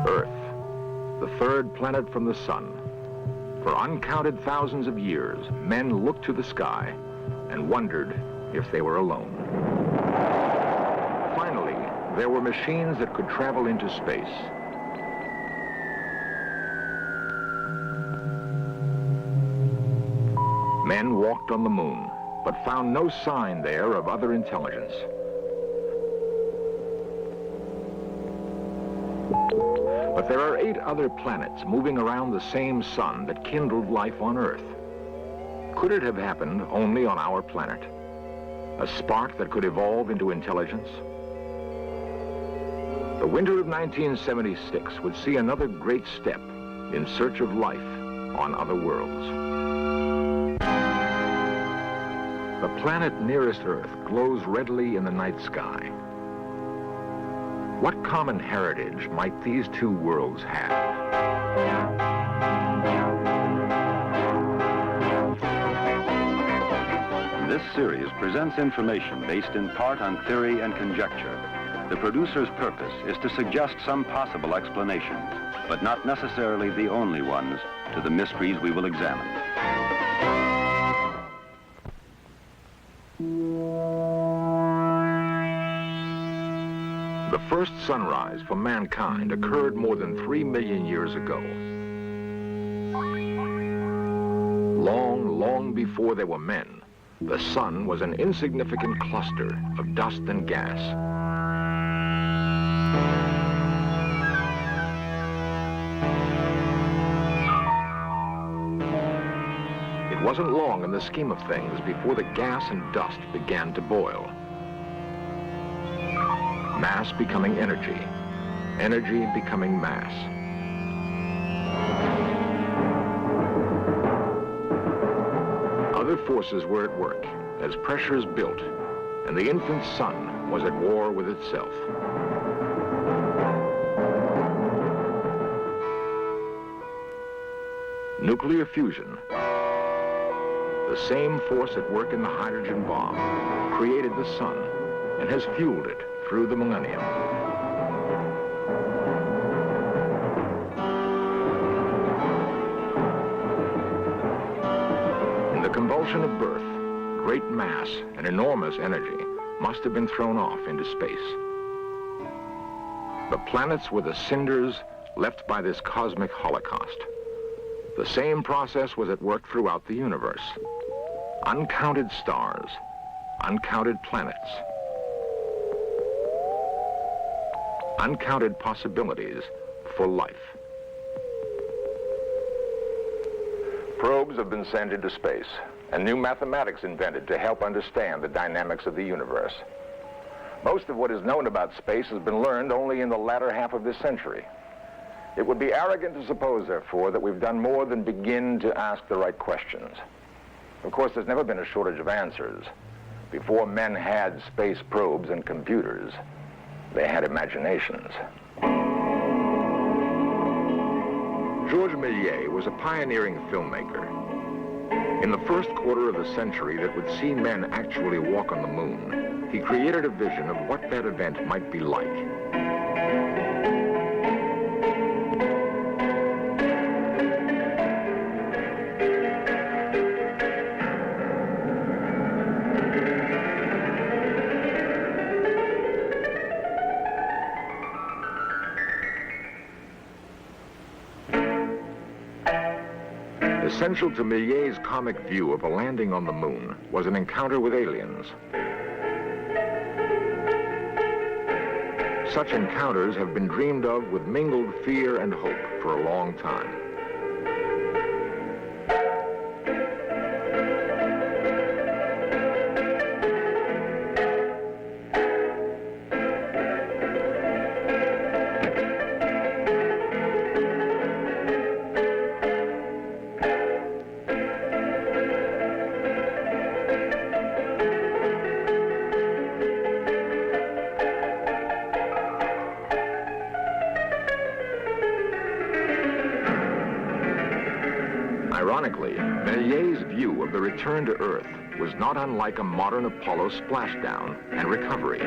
Earth, the third planet from the sun. For uncounted thousands of years, men looked to the sky and wondered if they were alone. Finally, there were machines that could travel into space. Men walked on the moon, but found no sign there of other intelligence. But there are 8 other planets moving around the same sun that kindled life on Earth. Could it have happened only on our planet? A spark that could evolve into intelligence? The winter of 1976 would see another great step in search of life on other worlds. The planet nearest Earth glows redly in the night sky. What common heritage might these two worlds have? This series presents information based in part on theory and conjecture. The producer's purpose is to suggest some possible explanations, but not necessarily the only ones, to the mysteries we will examine. The first sunrise for mankind occurred more than 3 million years ago. Long, long before there were men, the sun was an insignificant cluster of dust and gas. It wasn't long in the scheme of things before the gas and dust began to boil. Mass becoming energy, energy becoming mass. Other forces were at work as pressures built, and the infant sun was at war with itself. Nuclear fusion, the same force at work in the hydrogen bomb, created the sun and has fueled it through the millennium. In the convulsion of birth, great mass and enormous energy must have been thrown off into space. The planets were the cinders left by this cosmic holocaust. The same process was at work throughout the universe. Uncounted stars, uncounted planets, uncounted possibilities for life. Probes have been sent into space, and new mathematics invented to help understand the dynamics of the universe. Most of what is known about space has been learned only in the latter half of this century. It would be arrogant to suppose, therefore, that we've done more than begin to ask the right questions. Of course, there's never been a shortage of answers. Before men had space probes and computers, they had imaginations. Georges Melies was a pioneering filmmaker. In the first quarter of the century that would see men actually walk on the moon, he created a vision of what that event might be like. Essential to Méliès' comic view of a landing on the moon was an encounter with aliens. Such encounters have been dreamed of with mingled fear and hope for a long time. Ironically, Méliès' view of the return to Earth was not unlike a modern Apollo splashdown and recovery.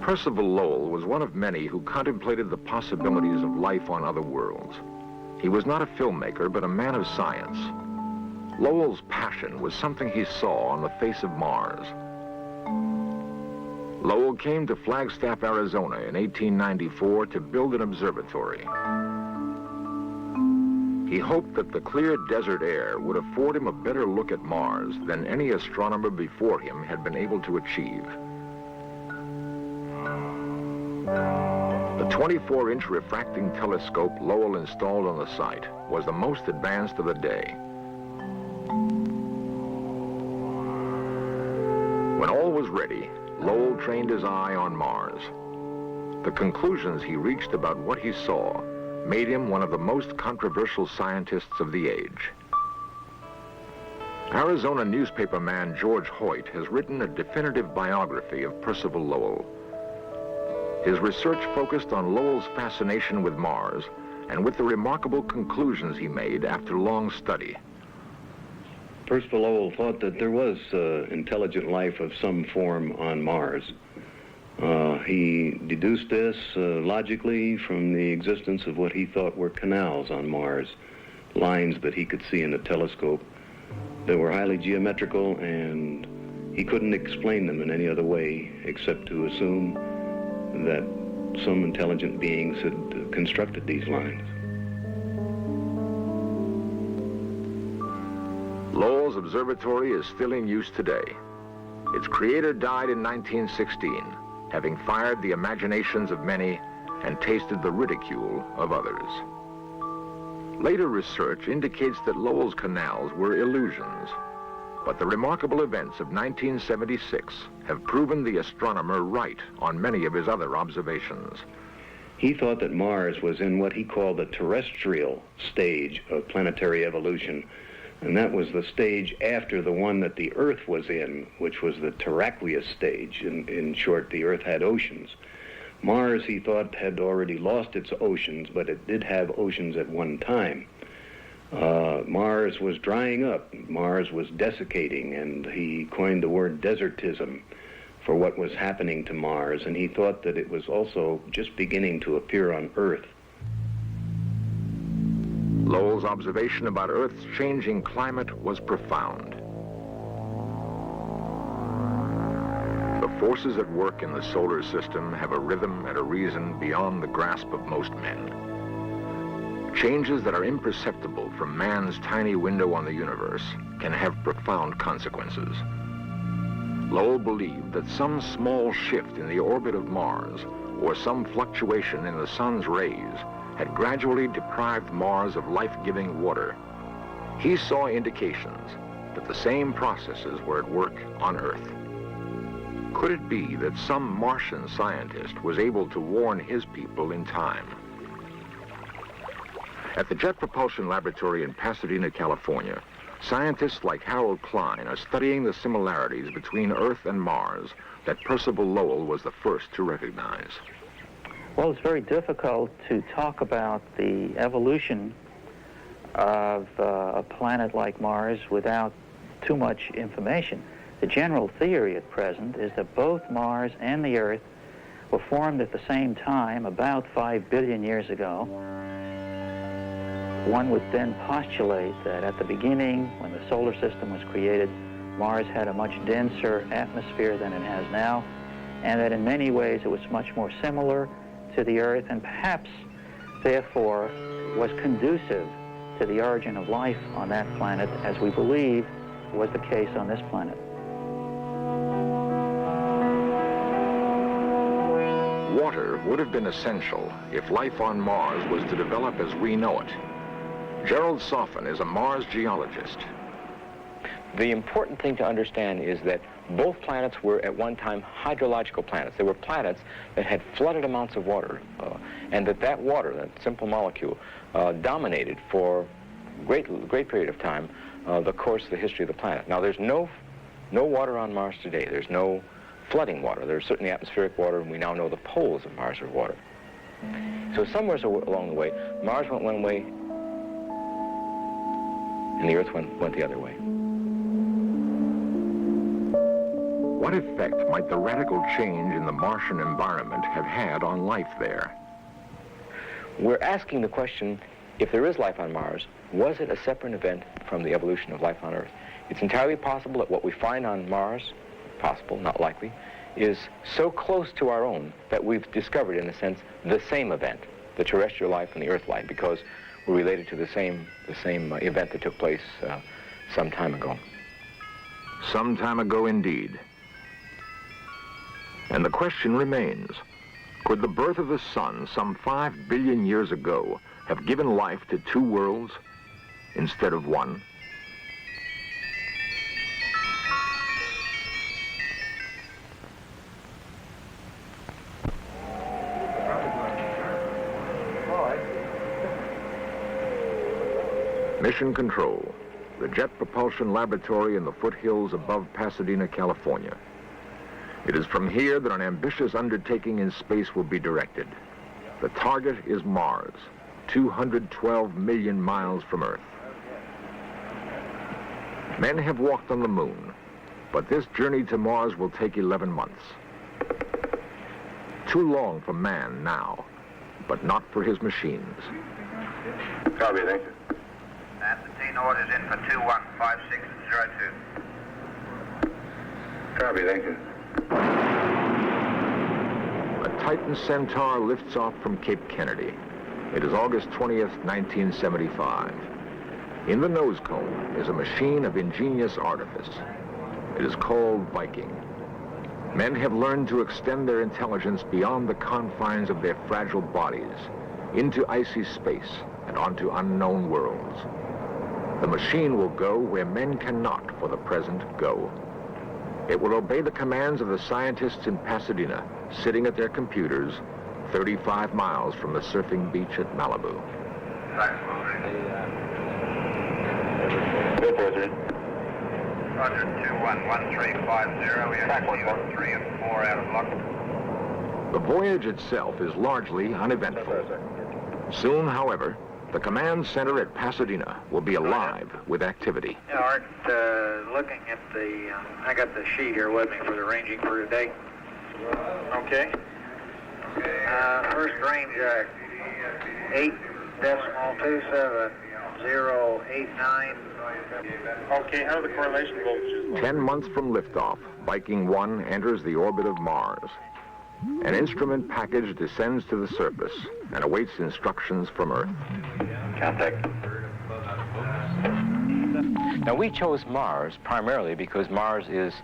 Percival Lowell was one of many who contemplated the possibilities of life on other worlds. He was not a filmmaker, but a man of science. Lowell's passion was something he saw on the face of Mars. Lowell came to Flagstaff, Arizona in 1894 to build an observatory. He hoped that the clear desert air would afford him a better look at Mars than any astronomer before him had been able to achieve. The 24-inch refracting telescope Lowell installed on the site was the most advanced of the day. When all was ready, Lowell trained his eye on Mars. The conclusions he reached about what he saw made him one of the most controversial scientists of the age. Arizona newspaperman George Hoyt has written a definitive biography of Percival Lowell. His research focused on Lowell's fascination with Mars and with the remarkable conclusions he made after long study. Percival Lowell thought that there was intelligent life of some form on Mars. He deduced this logically from the existence of what he thought were canals on Mars, lines that he could see in a telescope that were highly geometrical, and he couldn't explain them in any other way except to assume that some intelligent beings had constructed these lines. Lowell's observatory is still in use today. Its creator died in 1916, having fired the imaginations of many and tasted the ridicule of others. Later research indicates that Lowell's canals were illusions, but the remarkable events of 1976 have proven the astronomer right on many of his other observations. He thought that Mars was in what he called the terrestrial stage of planetary evolution, and that was the stage after the one that the Earth was in, which was the terraqueous stage. In short, the Earth had oceans. Mars, he thought, had already lost its oceans, but it did have oceans at one time. Mars was drying up. Mars was desiccating, and he coined the word desertism for what was happening to Mars, and he thought that it was also just beginning to appear on Earth. Lowell's observation about Earth's changing climate was profound. The forces at work in the solar system have a rhythm and a reason beyond the grasp of most men. Changes that are imperceptible from man's tiny window on the universe can have profound consequences. Lowell believed that some small shift in the orbit of Mars or some fluctuation in the sun's rays had gradually deprived Mars of life-giving water. He saw indications that the same processes were at work on Earth. Could it be that some Martian scientist was able to warn his people in time? At the Jet Propulsion Laboratory in Pasadena, California, scientists like Harold Klein are studying the similarities between Earth and Mars that Percival Lowell was the first to recognize. Well, it's very difficult to talk about the evolution of a planet like Mars without too much information. The general theory at present is that both Mars and the Earth were formed at the same time, about 5 billion years ago. One would then postulate that at the beginning, when the solar system was created, Mars had a much denser atmosphere than it has now, and that in many ways it was much more similar to the Earth, and perhaps, therefore, was conducive to the origin of life on that planet, as we believe was the case on this planet. Water would have been essential if life on Mars was to develop as we know it. Gerald Soffen is a Mars geologist. The important thing to understand is that both planets were at one time hydrological planets. They were planets that had flooded amounts of water, and that water, that simple molecule, dominated for a great period of time the course of the history of the planet. Now, there's no water on Mars today. There's no flooding water. There's certainly atmospheric water, and we now know the poles of Mars are water. So somewhere along the way, Mars went one way, and the Earth went the other way. What effect might the radical change in the Martian environment have had on life there? We're asking the question, if there is life on Mars, was it a separate event from the evolution of life on Earth? It's entirely possible that what we find on Mars, possible, not likely, is so close to our own that we've discovered, in a sense, the same event, the terrestrial life and the Earth life, because we're related to the same event that took place some time ago. Some time ago indeed. And the question remains, could the birth of the sun some 5 billion years ago have given life to two worlds instead of one? Mission Control, the Jet Propulsion Laboratory in the foothills above Pasadena, California. It is from here that an ambitious undertaking in space will be directed. The target is Mars, 212 million miles from Earth. Men have walked on the moon, but this journey to Mars will take 11 months. Too long for man now, but not for his machines. Copy, thank you. Ascertain orders in for 215602. Copy, thank you. A Titan Centaur lifts off from Cape Kennedy. It is August 20th, 1975. In the nose cone is a machine of ingenious artifice. It is called Viking. Men have learned to extend their intelligence beyond the confines of their fragile bodies, into icy space and onto unknown worlds. The machine will go where men cannot, for the present, go. It will obey the commands of the scientists in Pasadena, sitting at their computers 35 miles from the surfing beach at Malibu. Roger, 211350. We are 3 and 4 out of luck. The voyage itself is largely uneventful. Soon, however, the command center at Pasadena will be alive with activity. Yeah, Art, looking at I got the sheet here with me for the ranging for today. Okay. First range, 8.27089. Okay, how are the correlation voltages? 10 months from liftoff, Viking 1 enters the orbit of Mars. An instrument package descends to the surface and awaits instructions from Earth. Contact. Now, we chose Mars primarily because Mars is,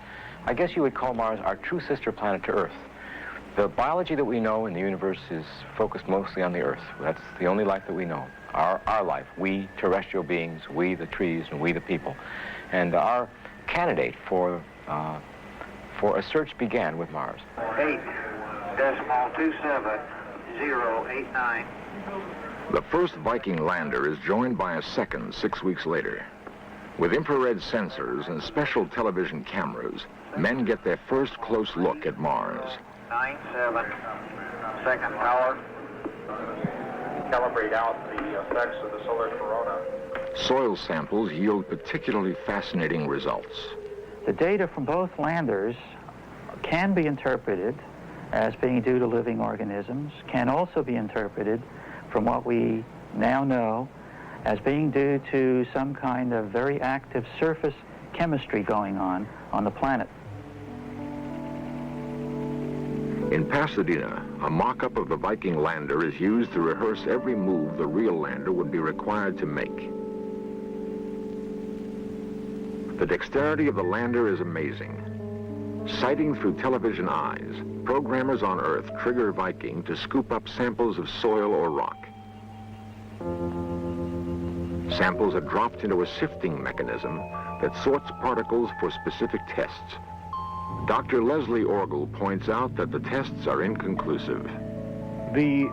I guess you would call Mars our true sister planet to Earth. The biology that we know in the universe is focused mostly on the Earth. That's the only life that we know. Our life, we terrestrial beings, we the trees, and we the people. And our candidate for a search began with Mars. 8.27089. The first Viking lander is joined by a second 6 weeks later. With infrared sensors and special television cameras, men get their first close look at Mars. 97. Second power. Calibrate out the effects of the solar corona. Soil samples yield particularly fascinating results. The data from both landers can be interpreted as being due to living organisms, can also be interpreted from what we now know as being due to some kind of very active surface chemistry going on the planet. In Pasadena, a mock-up of the Viking lander is used to rehearse every move the real lander would be required to make. The dexterity of the lander is amazing. Sighting through television eyes, programmers on Earth trigger Viking to scoop up samples of soil or rock. Samples are dropped into a sifting mechanism that sorts particles for specific tests. Dr. Leslie Orgel points out that the tests are inconclusive. The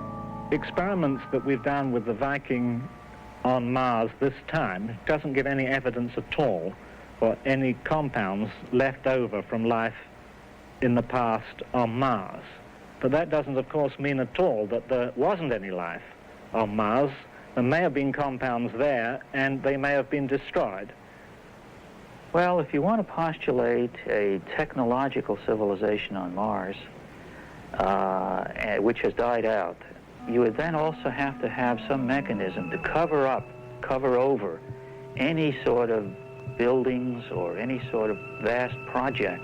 experiments that we've done with the Viking on Mars this time doesn't give any evidence at all for any compounds left over from life in the past on Mars. But that doesn't, of course, mean at all that there wasn't any life on Mars. There may have been compounds there, and they may have been destroyed. Well, if you want to postulate a technological civilization on Mars, which has died out, you would then also have to have some mechanism to cover over any sort of buildings or any sort of vast project.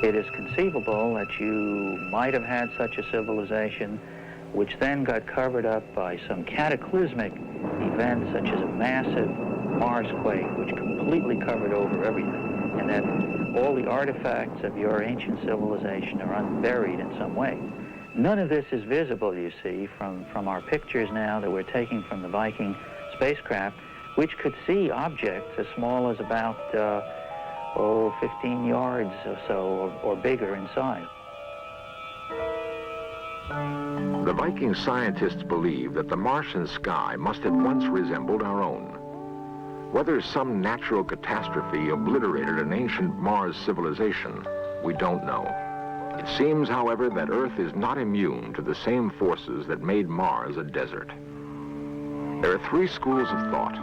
It is conceivable that you might have had such a civilization which then got covered up by some cataclysmic event such as a massive Mars quake which completely covered over everything, and that all the artifacts of your ancient civilization are unburied in some way. None of this is visible, you see, from our pictures now that we're taking from the Viking spacecraft, which could see objects as small as about 15 yards or so, or bigger in size. The Viking scientists believe that the Martian sky must have once resembled our own. Whether some natural catastrophe obliterated an ancient Mars civilization, we don't know. It seems, however, that Earth is not immune to the same forces that made Mars a desert. There are three schools of thought.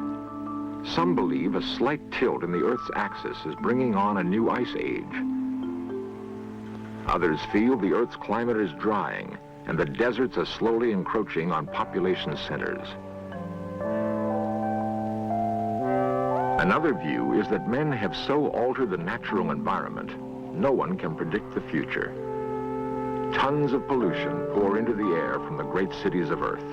Some believe a slight tilt in the Earth's axis is bringing on a new ice age. Others feel the Earth's climate is drying and the deserts are slowly encroaching on population centers. Another view is that men have so altered the natural environment, no one can predict the future. Tons of pollution pour into the air from the great cities of Earth.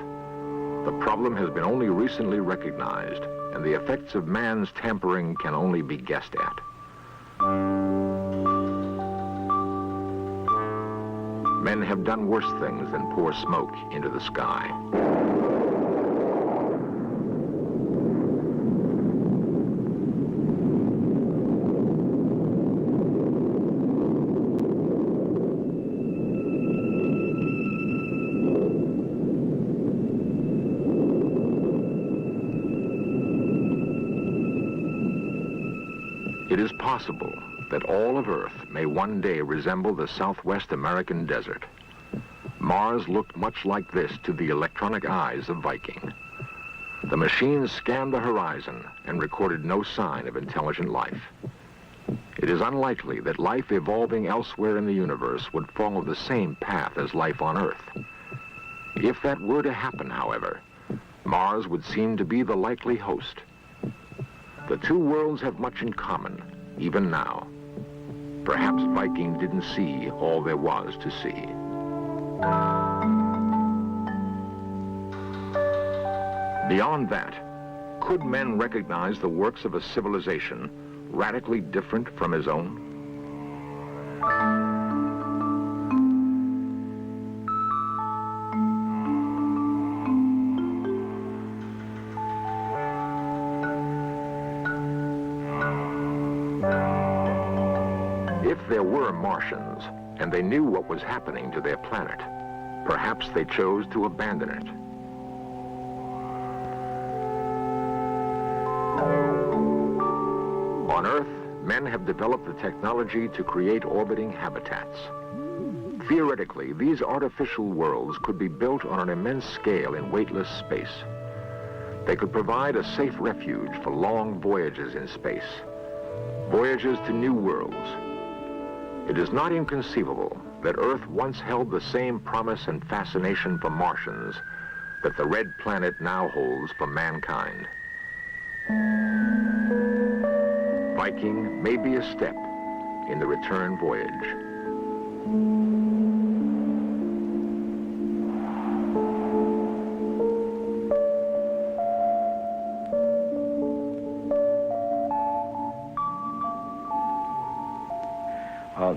The problem has been only recently recognized, and the effects of man's tampering can only be guessed at. Men have done worse things than pour smoke into the sky. It is possible that all of Earth may one day resemble the Southwest American desert. Mars looked much like this to the electronic eyes of Viking. The machines scanned the horizon and recorded no sign of intelligent life. It is unlikely that life evolving elsewhere in the universe would follow the same path as life on Earth. If that were to happen, however, Mars would seem to be the likely host. The two worlds have much in common, even now. Perhaps Viking didn't see all there was to see. Beyond that, could men recognize the works of a civilization radically different from his own? If there were Martians, and they knew what was happening to their planet, perhaps they chose to abandon it. On Earth, men have developed the technology to create orbiting habitats. Theoretically, these artificial worlds could be built on an immense scale in weightless space. They could provide a safe refuge for long voyages in space, voyages to new worlds. It is not inconceivable that Earth once held the same promise and fascination for Martians that the red planet now holds for mankind. Viking may be a step in the return voyage.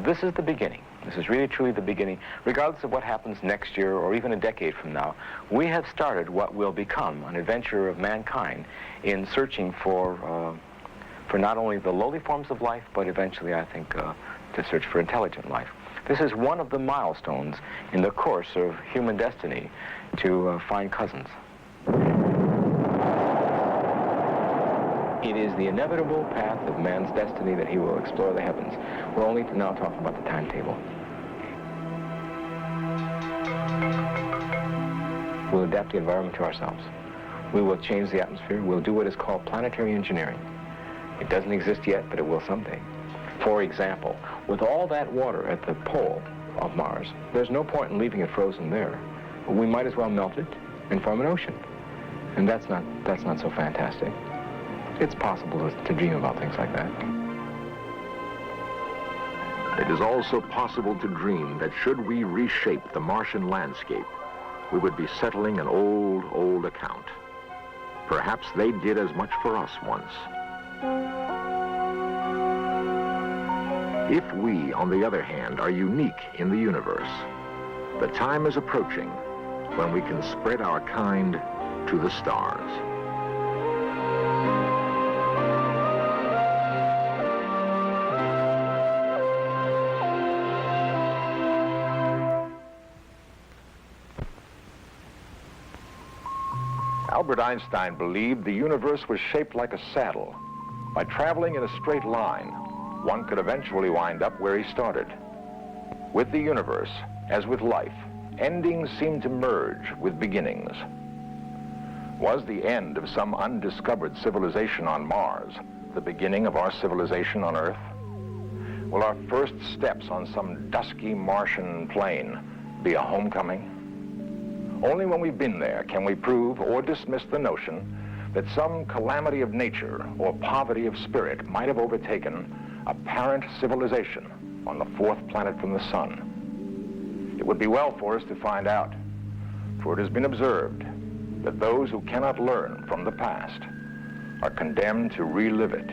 This is the beginning. This is really truly the beginning. Regardless of what happens next year or even a decade from now, we have started what will become an adventure of mankind in searching for not only the lowly forms of life, but eventually, I think, to search for intelligent life. This is one of the milestones in the course of human destiny to find cousins. It is the inevitable path of man's destiny that he will explore the heavens. We're only now talking about the timetable. We'll adapt the environment to ourselves. We will change the atmosphere. We'll do what is called planetary engineering. It doesn't exist yet, but it will someday. For example, with all that water at the pole of Mars, there's no point in leaving it frozen there. We might as well melt it and form an ocean. And that's not so fantastic. It's possible to dream about things like that. It is also possible to dream that should we reshape the Martian landscape, we would be settling an old account. Perhaps they did as much for us once. If we, on the other hand, are unique in the universe, the time is approaching when we can spread our kind to the stars. Albert Einstein believed the universe was shaped like a saddle. By traveling in a straight line, one could eventually wind up where he started. With the universe, as with life, endings seem to merge with beginnings. Was the end of some undiscovered civilization on Mars the beginning of our civilization on Earth? Will our first steps on some dusky Martian plain be a homecoming? Only when we've been there can we prove or dismiss the notion that some calamity of nature or poverty of spirit might have overtaken a parent civilization on the fourth planet from the sun. It would be well for us to find out, for it has been observed that those who cannot learn from the past are condemned to relive it